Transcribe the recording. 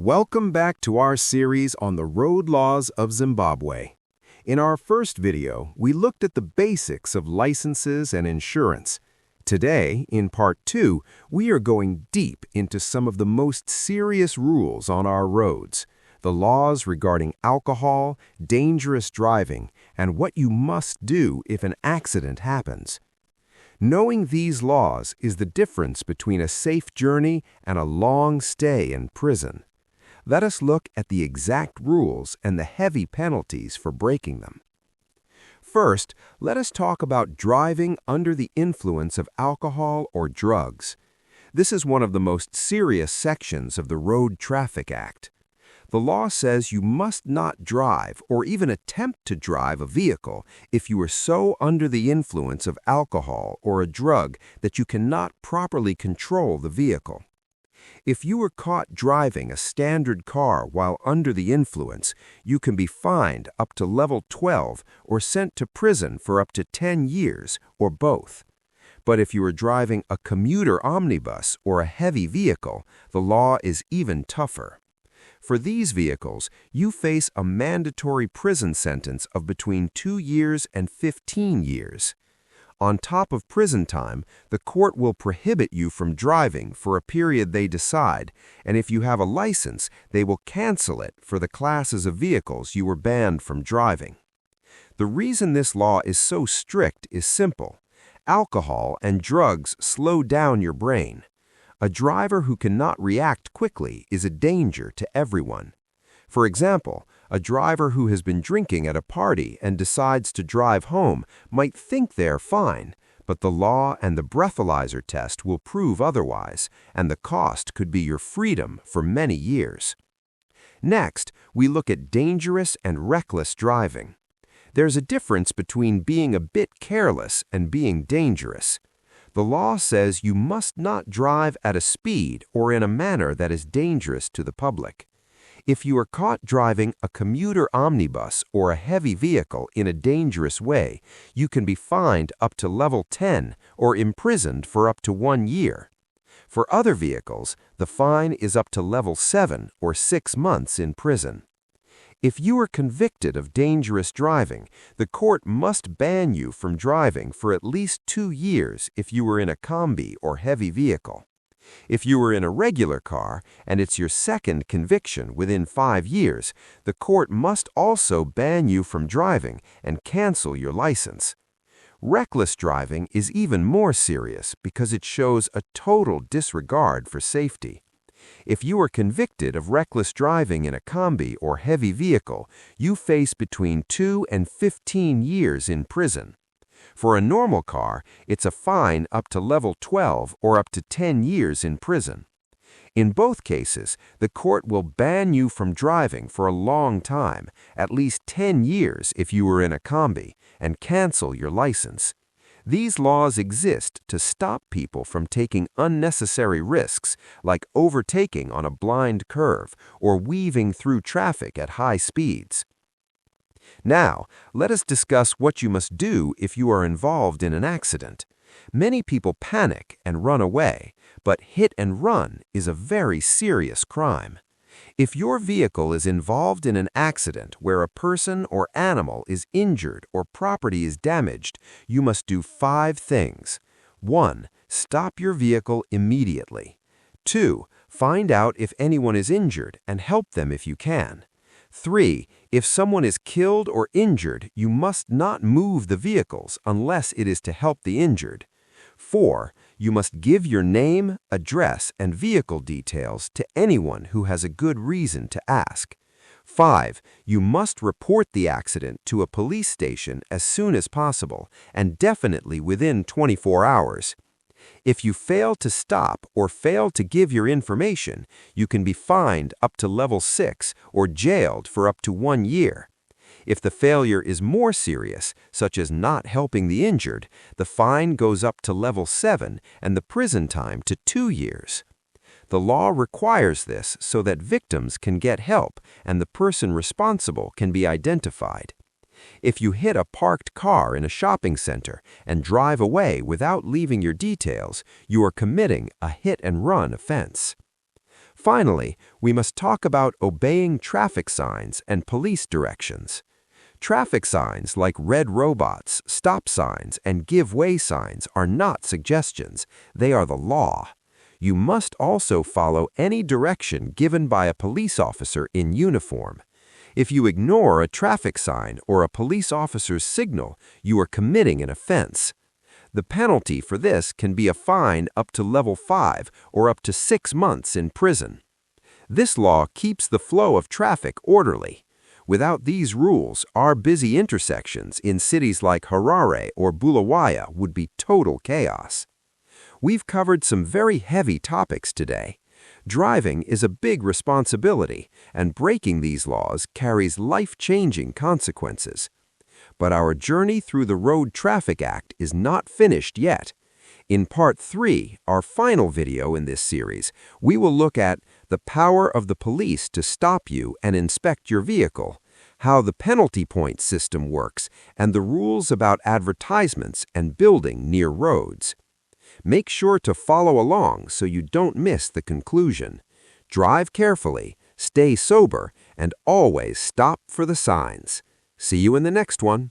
Welcome back to our series on the road laws of Zimbabwe. In our first video, we looked at the basics of licenses and insurance. Today, in part 2, we are going deep into some of the most serious rules on our roads, the laws regarding alcohol, dangerous driving, and what you must do if an accident happens. Knowing these laws is the difference between a safe journey and a long stay in prison. Let us look at the exact rules and the heavy penalties for breaking them. First, let us talk about driving under the influence of alcohol or drugs. This is one of the most serious sections of the Road Traffic Act. The law says you must not drive or even attempt to drive a vehicle if you are so under the influence of alcohol or a drug that you cannot properly control the vehicle. If you were caught driving a standard car while under the influence, you can be fined up to level 12 or sent to prison for up to 10 years or both. But if you are driving a commuter omnibus or a heavy vehicle, the law is even tougher. For these vehicles, you face a mandatory prison sentence of between 2 years and 15 years. On top of prison time, the court will prohibit you from driving for a period they decide, and if you have a license, they will cancel it for the classes of vehicles you were banned from driving. The reason this law is so strict is simple. Alcohol and drugs slow down your brain. A driver who cannot react quickly is a danger to everyone. For example, a driver who has been drinking at a party and decides to drive home might think they're fine, but the law and the breathalyzer test will prove otherwise, and the cost could be your freedom for many years. Next, we look at dangerous and reckless driving. There's a difference between being a bit careless and being dangerous. The law says you must not drive at a speed or in a manner that is dangerous to the public. If you are caught driving a commuter omnibus or a heavy vehicle in a dangerous way, you can be fined up to level 10 or imprisoned for up to 1 year. For other vehicles, the fine is up to level 7 or 6 months in prison. If you are convicted of dangerous driving, the court must ban you from driving for at least 2 years if you were in a kombi or heavy vehicle. If you were in a regular car and it's your second conviction within 5 years, the court must also ban you from driving and cancel your license. Reckless driving is even more serious because it shows a total disregard for safety. If you are convicted of reckless driving in a kombi or heavy vehicle, you face between 2 and 15 years in prison. For a normal car, it's a fine up to level 12 or up to 10 years in prison. In both cases, the court will ban you from driving for a long time, at least 10 years if you were in a kombi, and cancel your license. These laws exist to stop people from taking unnecessary risks, like overtaking on a blind curve or weaving through traffic at high speeds. Now, let us discuss what you must do if you are involved in an accident. Many people panic and run away, but hit and run is a very serious crime. If your vehicle is involved in an accident where a person or animal is injured or property is damaged, you must do 5 things. 1. Stop your vehicle immediately. 2. Find out if anyone is injured and help them if you can. 3. If someone is killed or injured, you must not move the vehicles unless it is to help the injured. 4. You must give your name, address, and vehicle details to anyone who has a good reason to ask. 5. You must report the accident to a police station as soon as possible, and definitely within 24 hours. If you fail to stop or fail to give your information, you can be fined up to level 6 or jailed for up to 1 year. If the failure is more serious, such as not helping the injured, the fine goes up to level 7 and the prison time to 2 years. The law requires this so that victims can get help and the person responsible can be identified. If you hit a parked car in a shopping center and drive away without leaving your details, you are committing a hit-and-run offense. Finally, we must talk about obeying traffic signs and police directions. Traffic signs like red robots, stop signs, and give way signs are not suggestions. They are the law. You must also follow any direction given by a police officer in uniform. If you ignore a traffic sign or a police officer's signal, you are committing an offense. The penalty for this can be a fine up to level 5 or up to 6 months in prison. This law keeps the flow of traffic orderly. Without these rules, our busy intersections in cities like Harare or Bulawayo would be total chaos. We've covered some very heavy topics today. Driving is a big responsibility, and breaking these laws carries life-changing consequences. But our journey through the Road Traffic Act is not finished yet. In Part 3, our final video in this series, we will look at the power of the police to stop you and inspect your vehicle, how the penalty point system works, and the rules about advertisements and building near roads. Make sure to follow along so you don't miss the conclusion. Drive carefully, stay sober, and always stop for the signs. See you in the next one.